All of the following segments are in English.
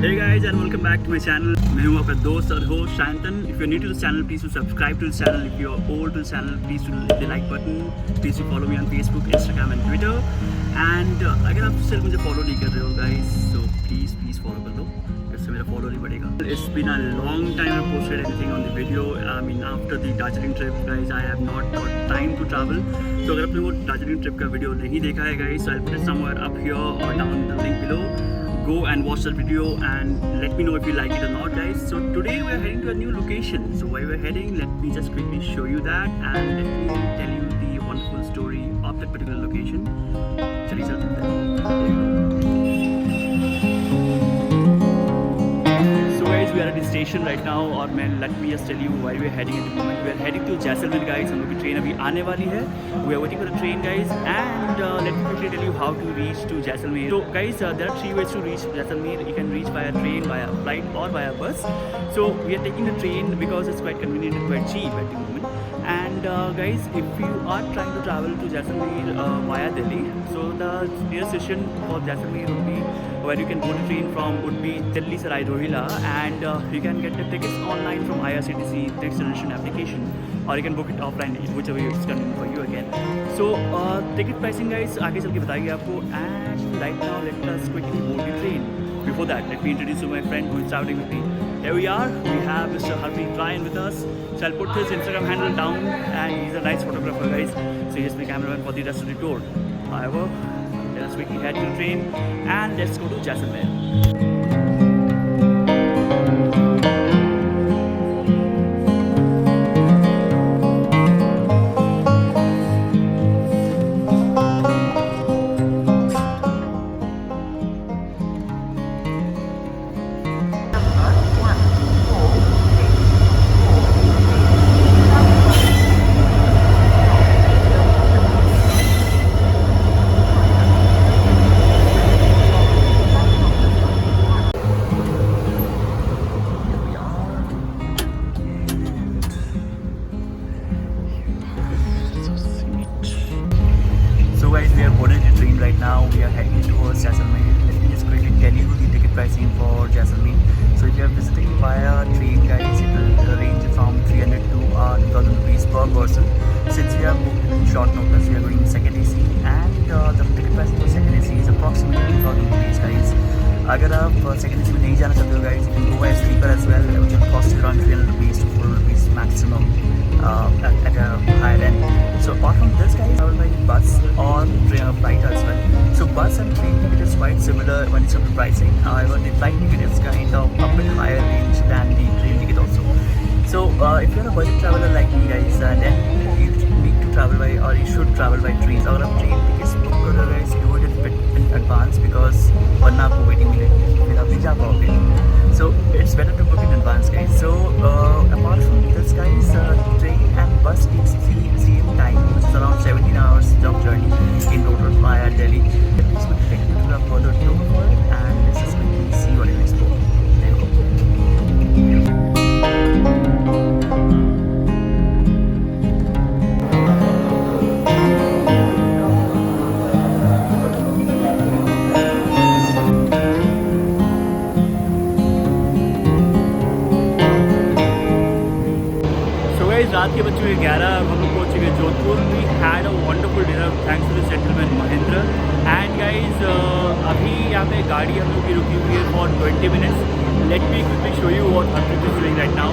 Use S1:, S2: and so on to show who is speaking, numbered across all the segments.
S1: Hey guys and welcome back to my channel. मैं हूँ आपका दोस्त और host Shantanu. If you're new to this channel, please do subscribe to this channel. If you're old to this channel, please do hit the like button. Please do follow me on Facebook, Instagram and Twitter. And अगर आप still मुझे follow नहीं कर रहे हो guys, so please follow कर लो. इससे मेरा follow नहीं बढ़ेगा. It's been a long time I posted anything on the video. I mean after the Darjeeling trip, guys, I have not got time to travel. So अगर आपने वो Darjeeling trip का video नहीं देखा है guys, so I'll put it somewhere up here or down the link below. Go and watch that video and let me know if you like it or not, guys. So today we are heading to a new location. So where we're heading, let me just quickly show you that and let me tell you the wonderful story of that particular location. चलिए चलते हैं. So guys, we are at the station right now और मैं let me just tell you why we are heading at the moment. We are heading to Jaisalmer, guys. हम लोग की train अभी आने वाली है. We are waiting for the train, guys, and let me quickly tell you how to reach to Jaisalmer. So guys, there are 3 ways to reach Jaisalmer. You can reach via train, via flight or via bus. So we are taking the train because it's quite convenient and quite cheap at the moment. And guys, if you are trying to travel to Jaisalmer via Delhi, so the nearest station for Jaisalmer would be where you can board a train from would be Delhi Sarai Rohila, and you can get the tickets online from IRCTC Next Generation application, or you can book it offline, whichever is convenient for you again. So ticket pricing, guys, आगे चल के बताएंगे आपको. And right now let us quickly board the train. Before that, let me introduce you my friend who is traveling with me. Here we are. We have Mr. Harpreet Ryan with us. So I'll put his Instagram handle down, and he's a nice photographer, guys. So he's the cameraman for the rest of the tour. However, let us quickly head to the train and let's go to Jaisalmer. Guys, we are boarding the train right now. We are heading towards Jaisalmer. Let me just quickly tell you the ticket pricing for Jaisalmer. So if you are visiting via train, guys, it will range from 300 to 2,000 rupees per person. Since we are booked in short notice, we are going second AC, and the ticket pricing for second AC is approximately 2,000 rupees, guys. अगर आप second AC में नहीं जाना चाहते हो, guys, you can go by sleeper as well, which will cost you around 300 rupees to 400 rupees maximum. At a higher end. So apart from this, guys, travel by bus or train or flight as well. So bus and train ticket is quite similar when it comes to pricing. However, the flight ticket is kind of a bit higher range than the train ticket also. So if you're a budget traveler like me, guys, then you need to travel by, or you should travel by trains. अगर आप train tickets book कर रहे हो, guys, do it a bit in advance because वरना आपको waiting मिलेगी, फिर आप नहीं जा पाओगे. So it's better to book in advance, guys. So apart from this, guys, train and bus takes the same time, which is around 17 hours of journey in total via Delhi. Let me just take you to a further tour for it, and let's just quickly see what it is for. There you go. रात के बज चुके 11. हम लोग पहुँच चुके Jodhpur. We had a wonderful dinner thanks to the gentleman Mahendra. And guys अभी यहाँ पे गाड़ी हम लोग की रुकी हुई है for 20 minutes. Let me quickly show you what Harpreet is doing right now.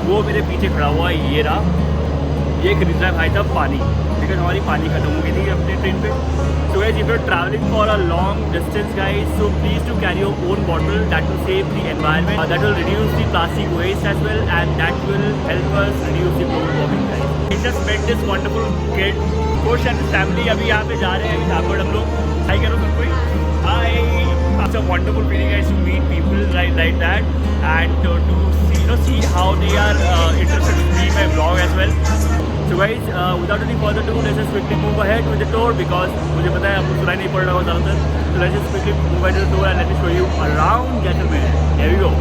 S1: वो मेरे पीछे खड़ा हुआ है, ये रहा. ये खरीद रहा है भाई साहब पानी, बिकॉज हमारी पानी खत्म हो गई थी अपने ट्रेन पे. So guys, if you're traveling for a long distance, guys, so please to carry your own bottle. That will save the environment. That will reduce the plastic waste as well, and that will help us reduce the global warming, guys. We just met this wonderful kid, Kush and his family. अभी यहाँ पे जा रहे हैं अभी हम लोग. Hi करो सब कोई. Hi. It's a wonderful feeling, guys, to meet people like that, and to see how they are interested in seeing my vlog as well. So guys, without any further ado, let's just quickly move ahead with the tour because मुझे पता है आपको सुनाई नहीं पड़ रहा होगा ज़्यादातर. So let's just quickly move ahead with the tour and let me show you around Jaisalmer. Here we go.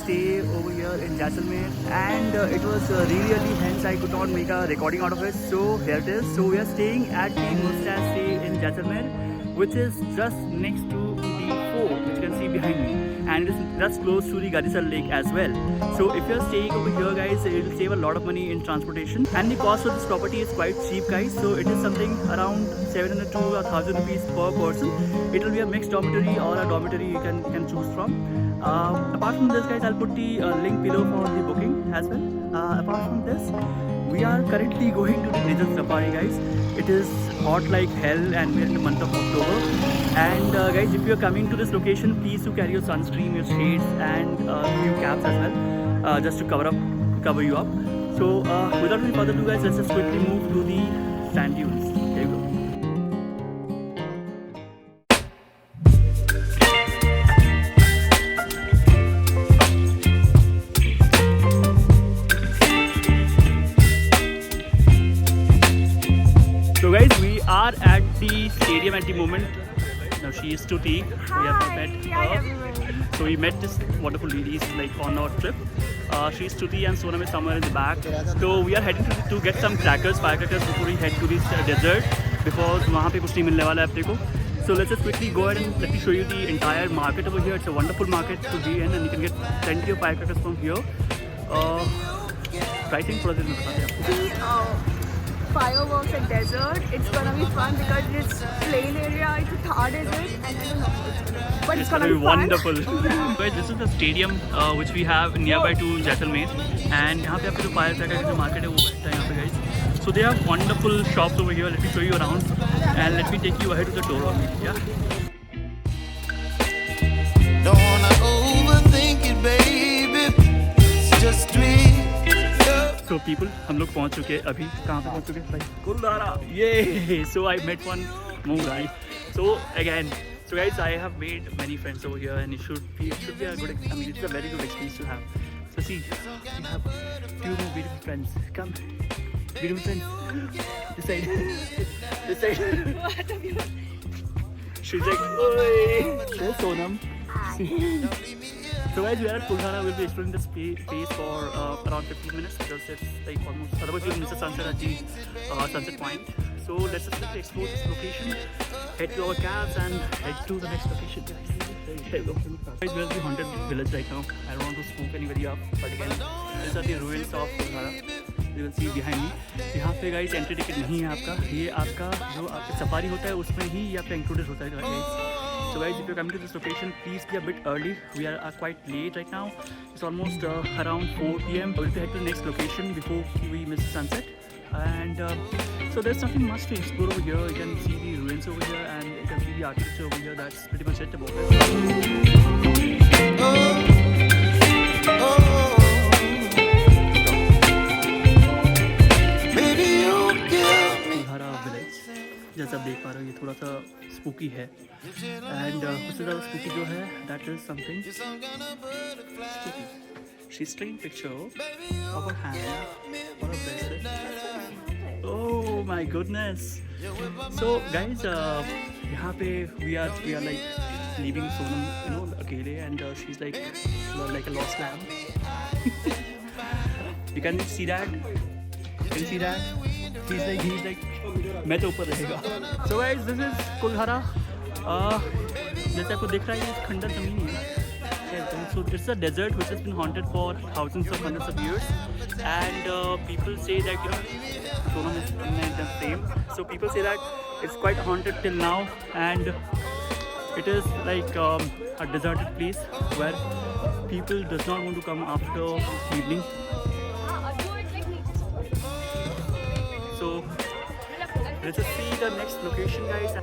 S1: stay over here in Jaisalmer, and it was really early, hence I could not make a recording out of it. So here it is. So we are staying at the Mustache Stay in Jaisalmer, which is just next to the fort, which you can see behind me, and it is just close to the Gadisar Lake as well. So if you are staying over here, guys, it will save a lot of money in transportation, and the cost of this property is quite cheap, guys. So it is something around 700 to 1000 rupees per person. It will be a mixed dormitory or a dormitory you can choose from. Apart from this, guys, I'll put the link below for the booking as well. Apart from this, we are currently going to the desert safari, guys. It is hot like hell, and we're in the month of October. And guys, if you're coming to this location, please do carry your sunscreen, your shades, and few caps as well, just to cover you up. So without any further ado, guys, let's just quickly move to the sand dunes. There you go. So guys, we are at the stadium at the moment. Now she is Tuti. We have met her. So we met this wonderful ladies like on our trip. She's Tuti and Sonam is somewhere in the back. So we are heading to get some firecrackers before we head to this desert, because वहाँ पे कुछ नहीं मिलने वाला है अपने को. So let's just quickly go ahead and let me show you the entire market over here. It's a wonderful market to be in, and you can get plenty of firecrackers from here. Pricing थोड़ा देर में बता दें आपको.
S2: Fireworks and desert, it's gonna be fun because it's plain area, it's a Thar desert, and I don't know, but it's gonna be
S1: wonderful. Guys, this is the stadium which we have nearby to Jaisalmer, and यहाँ पे आपको जो firecracker जो market है वो बैठता है यहाँ पे, guys. So they have wonderful shops over here. Let me show you around, and let me take you ahead to the door only. Yeah.
S3: Don't wanna overthink it, baby. It's just me.
S1: So people, हम लोग पहुंच चुके हैं अभी. कहाँ पे पहुंच चुके हैं भाई? कुलधारा. Yay! So I met one more guy. So again, so guys, I have made many friends over here, and it should be a good. I mean, it's a very good experience to have. So see, we have few more beautiful friends. Come, beautiful friends. This side, this side. She's like, oi. There's Sonam. So guys, we are at Kuldhara. We'll be exploring this place for around 15 minutes, because it's like almost, otherwise we'll miss the sunset at the sunset point. So let's just quickly explore this location, head to our cabs, and head to the next location. There you go. Guys, we're at the haunted village right now. I don't want to spook anybody up, but again, these are the ruins of Kuldhara. You will see behind me. यहाँ पे guys entry ticket नहीं है आपका. ये आपका जो आपका safari होता है उसमें ही ये आपका इंक्लूडेड होता है guys. So guys, if you're coming to this location, please be a bit early. We are quite late right now. It's almost around 4 PM. We'll head to the next location before we miss the sunset. And so there's nothing much to explore over here. You can see the ruins over here, and you can see the architecture over here. That's pretty much it about it. जैसा आप देख पा रहे हो, ये थोड़ा सा spooky है, एंड उससे ज़्यादा स्पूकी जो है, that is something spooky. She's taking picture of her hand or her bracelet. Oh my goodness! So guys, यहाँ पे we are like leaving Sonam, you know, अकेले, and she's like a lost lamb. You can see that? Can you see that? He's like मैं तो ऊपर रहेगा. So guys, this is कुलधारा. जैसे आपको दिख रहा है, ये खंडर ज़मीन है. So it's a desert which has been haunted for thousands of hundreds of years, and people say that, you know, Sonam is the same. So people say that it's quite haunted till now, and it is like a deserted place where people does not want to come after evening. So let's just see the next location, guys.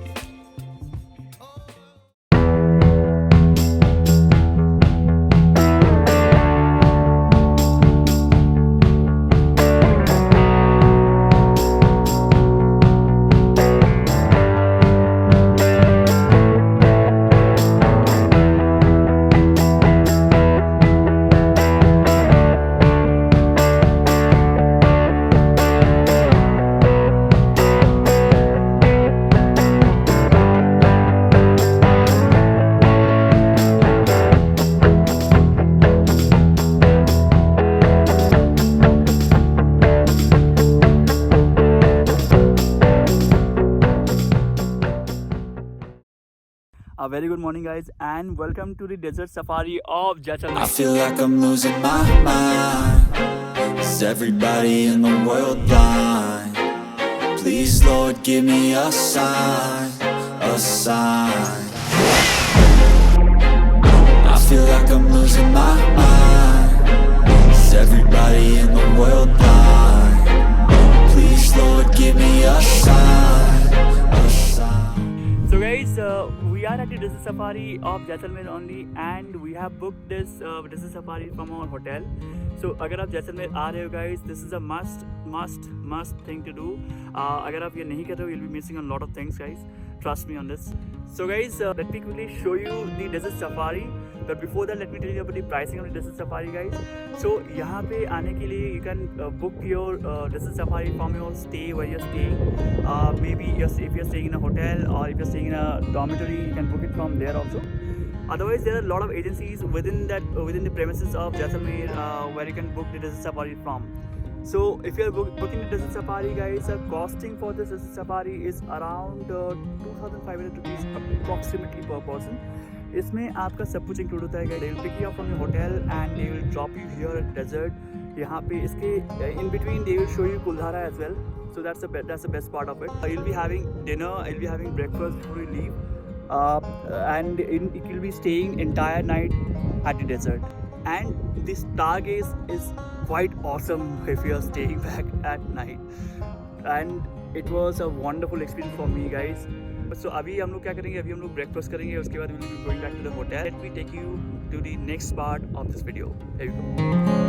S1: A very good morning, guys, and welcome to the desert safari of Jaisalmer.
S3: I feel like I'm losing my mind. Is everybody in the world blind? Please, Lord, give me a sign, a sign. I feel like I'm losing my mind. Is everybody in the world blind? Please, Lord, give me a sign, a sign.
S1: So guys, we are at the desert safari of Jaisalmer only, and we have booked this desert safari from our hotel. So अगर आप जैसलमेर आ रहे हो guys, this is a must thing to do. अगर आप ये नहीं कर रहे हो, you'll be missing a lot of things, guys. Trust me on this. So guys, let me quickly show you the desert safari. But before that, let me tell you about the pricing of the desert safari, guys. So यहाँ पे आने के लिए you can book your desert safari from your stay where you're staying. Maybe if you're staying in a hotel or if you're staying in a dormitory, you can book it from there also. Otherwise, there are a lot of agencies within the premises of Jaisalmer where you can book the desert safari from. So if you're booking the desert safari, guys, costing for this desert safari is around 2,500 rupees approximately per person. इसमें आपका सब कुछ include होता है. They will pick you up from your hotel and they will drop you here at desert. यहाँ पे इसके in between they will show you Kuldhara as well. So that's the best part of it. You'll be having dinner, you'll be having breakfast before you leave, and you'll be staying entire night at the desert. And this stargaze is quite awesome if you're staying back at night. And it was a wonderful experience for me, guys. So अभी हम लोग क्या करेंगे, अभी हम लोग breakfast करेंगे, उसके बाद we will be going back to the hotel. Let me take you to the next part of this video. Here you go.